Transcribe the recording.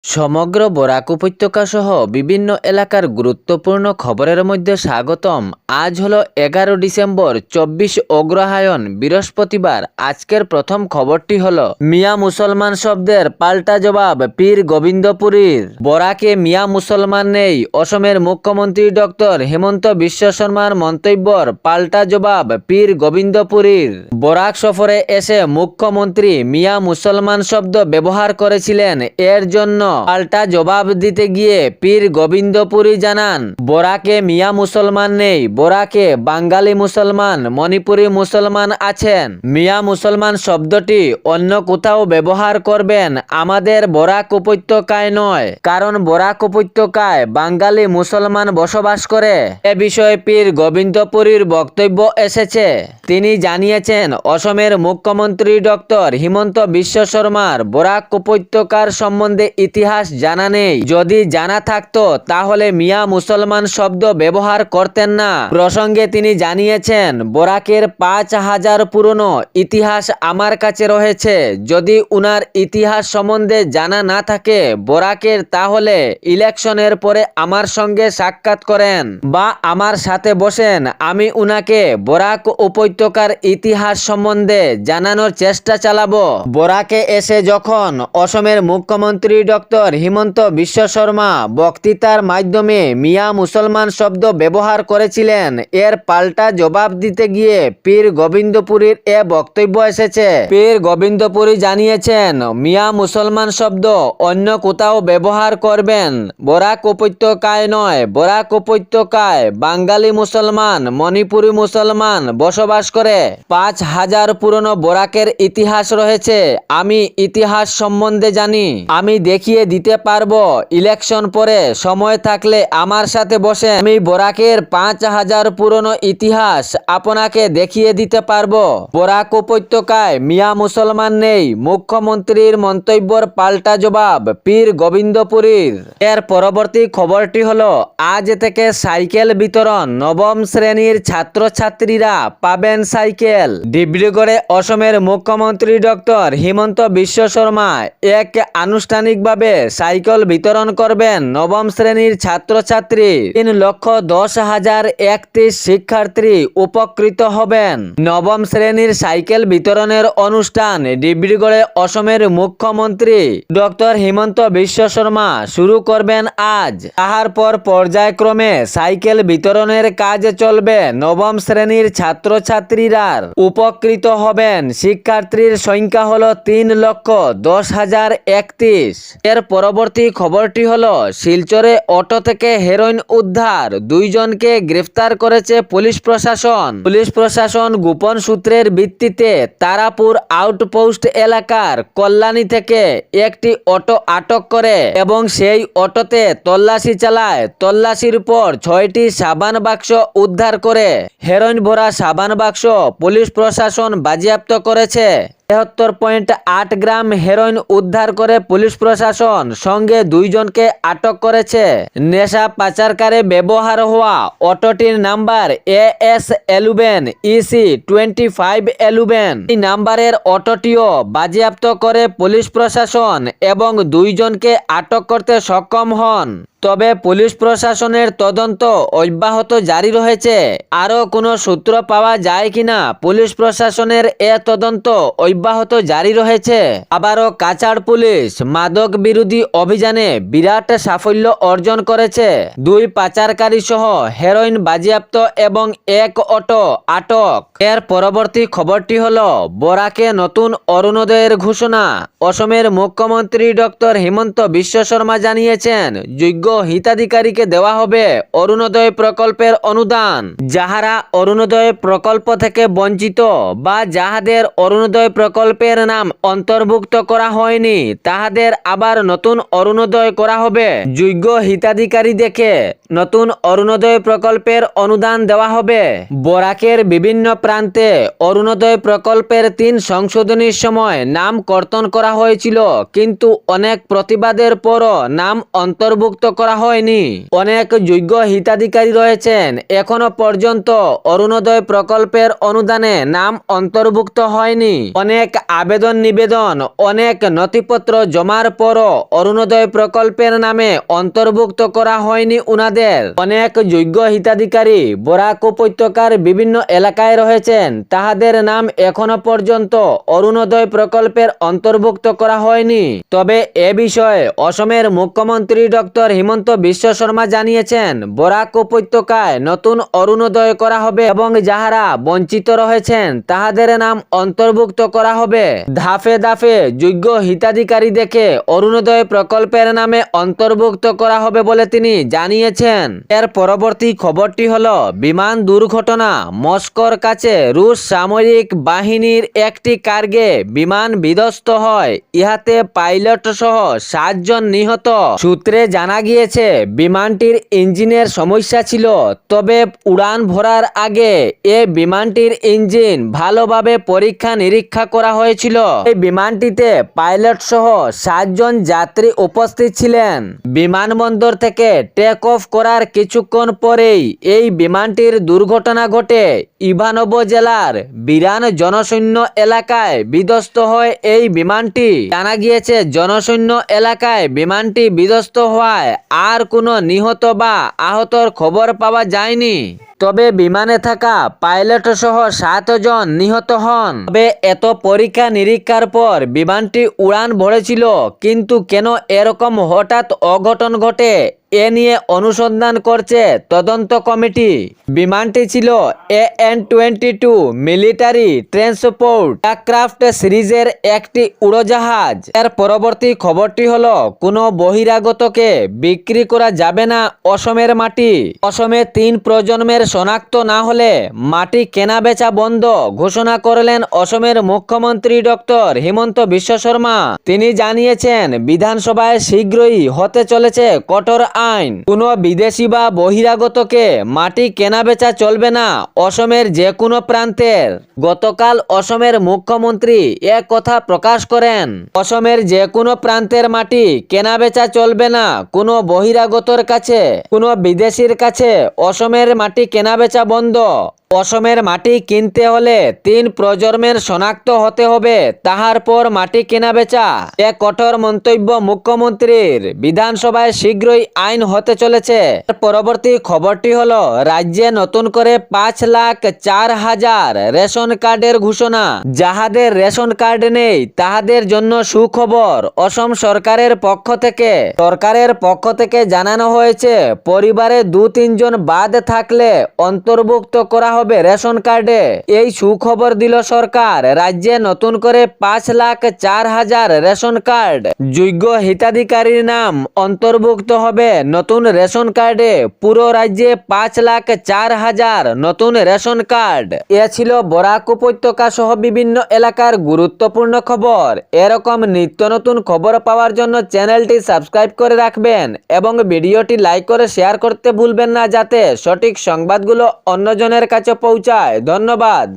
সমগ্র বরাক উপত্যকা সহ বিভিন্ন এলাকার গুরুত্বপূর্ণ খবরের মধ্যে স্বাগতম। আজ হলো 11 ডিসেম্বর 24 অগ্রহায়ণ বৃহস্পতিবার। আজকের প্রথম খবরটি হলো মিয়া মুসলমান শব্দের পাল্টা জবাব পীর গোবিন্দপুরীর। বরাকে মিয়া মুসলমান নেই, অসমের মুখ্যমন্ত্রী ডক্টর হিমন্ত বিশ্ব শর্মার মন্তব্যর পাল্টা জবাব পীর গোবিন্দপুরীর। বরাক সফরে এসে মুখ্যমন্ত্রী মিয়া মুসলমান শব্দ ব্যবহার করেছিলেন, এর জন্য পাল্টা জবাব দিতে গিয়ে পীর গোবিন্দপুরী জানান, বরাকে মিয়া মুসলমান নেই, বরাকে বাঙালি মুসলমান, মণিপুরী মুসলমান আছেন। মিয়া মুসলমান শব্দটি অন্য কোথাও ব্যবহার করবেন, আমাদের বরাক উপত্যকায় নয়, কারণ বরাক উপত্যকায় বাঙালি মুসলমান বসবাস করে। এ বিষয়ে পীর গোবিন্দপুরীর বক্তব্য এসেছে। তিনি জানিয়েছেন, অসমের মুখ্যমন্ত্রী ডক্টর হিমন্ত বিশ্ব শর্মার বরাক উপত্যকার সম্বন্ধে ইতিহাস জানা নেই। যদি জানা থাকতো তাহলে মিয়া মুসলমান শব্দ ব্যবহার করতেন না। প্রসঙ্গে তিনি জানিয়েছেন, বরাকের 5000 পুরনো ইতিহাস আমার কাছে রয়েছে। যদি উনার ইতিহাস সম্বন্ধে জানা না থাকে বরাকের, তাহলে ইলেকশনের পরে আমার সঙ্গে সাক্ষাৎ করেন বা আমার সাথে বসেন, আমি উনাকে বরাক উপত্যকার ইতিহাস সম্বন্ধে জানানোর চেষ্টা চালাবো। বরাকে এসে যখন অসমের মুখ্যমন্ত্রী ডক্টর হিমন্ত বিশ্ব শর্মা বক্তৃতার মাধ্যমে মিয়া মুসলমান শব্দ ব্যবহার করেছিলেন, এর পাল্টা জবাব দিতে গিয়ে পীর গোবিন্দপুরীর এ বক্তব্য এসেছে। পীর গোবিন্দপুরী জানিয়েছেন, মিয়া মুসলমান শব্দ অন্য কোথাও ব্যবহার করবেন, বরাক উপত্যকায় নয়, বরাক উপত্যকায় বাঙালি মুসলমান, মণিপুরী মুসলমান বসবাস করে। 5000 পুরনো বরাকের ইতিহাস রয়েছে। আমি ইতিহাস সম্বন্ধে জানি, আমি দেখিয়ে দিতে পারবো। ইলেকশন পরে সময় থাকলে আমার সাথে বসে আমি বরাকের 5000 পুরনো ইতিহাস আপনাকে দেখিয়ে দিতে পারবো। বরাক উপত্যকায় মিয়া মুসলমান নেই, মুখ্যমন্ত্রীর মন্তব্যের পাল্টা জবাব পীর গোবিন্দপুরীর। এর পরবর্তী খবরটি হলো, আজ থেকে সাইকেল বিতরণ, নবম শ্রেণীর ছাত্রছাত্রীরা পাবেন সাইকেল। ডিব্রুগড়ে অসমের মুখ্যমন্ত্রী ডক্টর হিমন্ত বিশ্ব শর্মা এক আনুষ্ঠানিকভাবে সাইকেল বিতরণ করবেন নবম শ্রেণীর ছাত্রছাত্রী। 3,10,031 শিক্ষার্থী উপকৃত হবেন। নবম শ্রেণীর সাইকেল বিতরণের অনুষ্ঠান ডিব্রুগড়ে অসমের মুখ্যমন্ত্রী ডক্টর হিমন্ত বিশ্ব শর্মা শুরু করবেন আজ। তাহার পর পর্যায়ক্রমে সাইকেল বিতরণের কাজ চলবে। নবম শ্রেণীর ছাত্রছাত্রীরা উপকৃত হবেন। শিক্ষার্থীর সংখ্যা হলো 3,10,031। এর পরবর্তী খবরটি হলো, শিলচরে অটো থেকে হেরোইন উদ্ধার, 2 জনকে গ্রেফতার করেছে পুলিশ প্রশাসন। পুলিশ প্রশাসন গোপন সূত্রের ভিত্তিতে তারাপুর আউটপোস্ট এলাকার কল্যাণী থেকে একটি অটো আটক করে এবং সেই অটোতে তল্লাশি চালায়। তল্লাশির পর 6টি সাবান বাক্স উদ্ধার করে। হেরোইন ভরা সাবান বাক্স পুলিশ প্রশাসন বাজেয়াপ্ত করেছে। 73.8 গ্রাম হেরোইন উদ্ধার করে পুলিশ প্রশাসন, সঙ্গে 2 জনকে আটক করেছে। নেশা পাচারকারে ব্যবহার হওয়া অটোটির নাম্বার AS11 EC 2511। এই নাম্বারের অটোটিও বাজেয়াপ্ত করে পুলিশ প্রশাসন এবং 2 জনকে আটক করতে সক্ষম হন। তবে পুলিশ প্রশাসনের তদন্ত অব্যাহত জারি রয়েছে। আরও কোনো সূত্র পাওয়া যায় কিনা পুলিশ প্রশাসনের এ তদন্ত অব্যাহত জারি রয়েছে। আবারও কাছাড় পুলিশ মাদক বিরোধী অভিযানে বিরাট সাফল্য অর্জন করেছে। 2 পাচারকারী সহ হেরোইন বাজেয়াপ্ত এবং 1 অটো আটক। এর পরবর্তী খবরটি হলো, বরাকে নতুন অরুণোদয়ের ঘোষণা। অসমের মুখ্যমন্ত্রী ডক্টর হিমন্ত বিশ্ব শর্মা জানিয়েছেন, যোগ্য হিতাধিকারীকে দেওয়া হবে অরুণোদয় প্রকল্পের অনুদান। যাহারা অরুণোদয় প্রকল্প থেকে বঞ্চিত বা যাহাদের অরুণোদয় প্রকল্পের নাম অন্তর্ভুক্ত করা হয়নি, তাহাদের আবার নতুন অরুণোদয় করা হবে। যোগ্য হিতাধিকারী দেখে নতুন অরুণোদয় প্রকল্পের অনুদান দেওয়া হবে। বরাকের বিভিন্ন প্রান্তে অরুণোদয় প্রকল্পের 3 সংশোধনীর সময় নাম কর্তন করা হয়েছিল, কিন্তু অনেক প্রতিবাদের পরও নাম অন্তর্ভুক্ত করা হয়নি। অনেক যোগ্য হিতাধিকারী রয়েছেন, এখনো পর্যন্ত অরুণোদয় প্রকল্পের অনুদানে নাম অন্তর্ভুক্ত হয়নি। অনেক অনেক আবেদন নিবেদন, অনেক নথিপত্র জমার পরও অরুণোদয় প্রকল্পের নামে অন্তর্ভুক্ত করা হয়নি উনাদের। অনেক যোগ্য হিতাধিকারী বরাক উপত্যকার বিভিন্ন এলাকায় রয়েছেন, তাহাদের নাম এখনো পর্যন্ত অরুণোদয় প্রকল্পের অন্তর্ভুক্ত করা হয়নি। তবে এ বিষয়ে অসমের মুখ্যমন্ত্রী ডক্টর হিমন্ত বিশ্ব শর্মা জানিয়েছেন, বরাক উপত্যকায় নতুন অরুণোদয় করা হবে এবং যাহারা বঞ্চিত রয়েছেন তাহাদের নাম অন্তর্ভুক্ত করা হবে। ধাপে ধাপে যোগ্য হিতাধিকারী দেখে অরুণোদয় প্রকল্পের নামে অন্তর্ভুক্ত করা হবে বলে তিনি জানিয়েছেন। এর পরবর্তী খবরটি হলো বিমান দুর্ঘটনা। মস্কোর কাছে রুশ সামরিক বাহিনীর একটি কার্গে বিমান বিধ্বস্ত হয়, ইহাতে পাইলট সহ 7 জন নিহত। সূত্রে জানা গিয়েছে বিমানটির ইঞ্জিনের সমস্যা ছিল, তবে উড়ান ভরার আগে এ বিমানটির ইঞ্জিন ভালোভাবে পরীক্ষা নিরীক্ষা করা হয়েছিল। এই বিমানটিতে পাইলট সহ 7 জন যাত্রী উপস্থিত ছিলেন। বিমানবন্দর থেকে টেক অফ করার কিছুক্ষণ পরেই এই বিমানটির দুর্ঘটনা ঘটে। ইভানোভো জেলার বিরান জনশূন্য এলাকায় বিধ্বস্ত হয় এই বিমানটি। জানা গিয়েছে জনশূন্য এলাকায় বিমানটি বিধ্বস্ত হওয়ায় আর কোনো নিহত বা আহতর খবর পাওয়া যায়নি। তবে বিমানে থাকা পাইলট সহ 7 জন নিহত হন। তবে এত পরীক্ষা নিরীক্ষার পর বিমানটি উড়ান ভরেছিল, কিন্তু কেন এরকম হঠাৎ অঘটন ঘটে এ নিয়ে অনুসন্ধান করছে তদন্ত কমিটি। বিমানটি ছিল AN-22 মিলিটারি ট্রান্সপোর্ট এয়ারক্রাফট সিরিজের একটি উড়োজাহাজ। এর পরবর্তী খবরটি হলো কোনো বহিরাগতকে বিক্রি করা যাবে না অসমের মাটি। অসমে 3 প্রজন্মের শনাক্ত না হলে মাটি কেনা বেচা বন্ধ ঘোষণা করলেন অসমের মুখ্যমন্ত্রী ডক্টর হিমন্ত বিশ্ব শর্মা। তিনি জানিয়েছেন, বিধানসভায় শীঘ্রই হতে চলেছে কঠোর আইন। কোনো বিদেশি বা বহিরাগতকে মাটি কেনা বেচা চলবে না অসমের যে কোনো প্রান্তের। গতকাল অসমের মুখ্যমন্ত্রী এক কথা প্রকাশ করেন, অসমের যে কোনো প্রান্তের মাটি কেনা বেচা চলবে না কোনো বহিরাগতর কাছে, কোনো বিদেশির কাছে। অসমের মাটি কেনা বেচা বন্ধ। অসমের মাটি কিনতে হলে 3 প্রজন্মের শনাক্ত হতে হবে, তাহার পর মাটি কেনা বেচা। এক কঠোর মন্তব্য মুখ্যমন্ত্রীর। বিধানসভায় শীঘ্রই আইন হতে চলেছে। পরবর্তী খবরটি হলো রাজ্যে নতুন করে 5,04,000 রেশন কার্ডের ঘোষণা। যাহাদের রেশন কার্ড নেই তাহাদের জন্য সুখবর। অসম সরকারের পক্ষ থেকে জানানো হয়েছে, পরিবারে 2-3 জন বাদ থাকলে অন্তর্ভুক্ত করা হবে রেশন কার্ডে। এই সুখবর দিল সরকার। রাজ্যে নতুন করে 5,04,000 রেশন কার্ড যোগ্য হিতাধিকারীর নাম অন্তর্ভুক্ত হবে নতুন রেশন কার্ডে। পুরো রাজ্যে 5,04,000 নতুন রেশন কার্ড। এ ছিল বরাক উপত্যকা সহ বিভিন্ন এলাকার গুরুত্বপূর্ণ খবর। এরকম নিত্য নতুন খবর পাওয়ার জন্য চ্যানেলটি সাবস্ক্রাইব করে রাখবেন এবং ভিডিওটি লাইক করে শেয়ার করতে ভুলবেন না, যাতে সঠিক সংবাদগুলো অন্যজনের কাছে পৌঁছায়। ধন্যবাদ।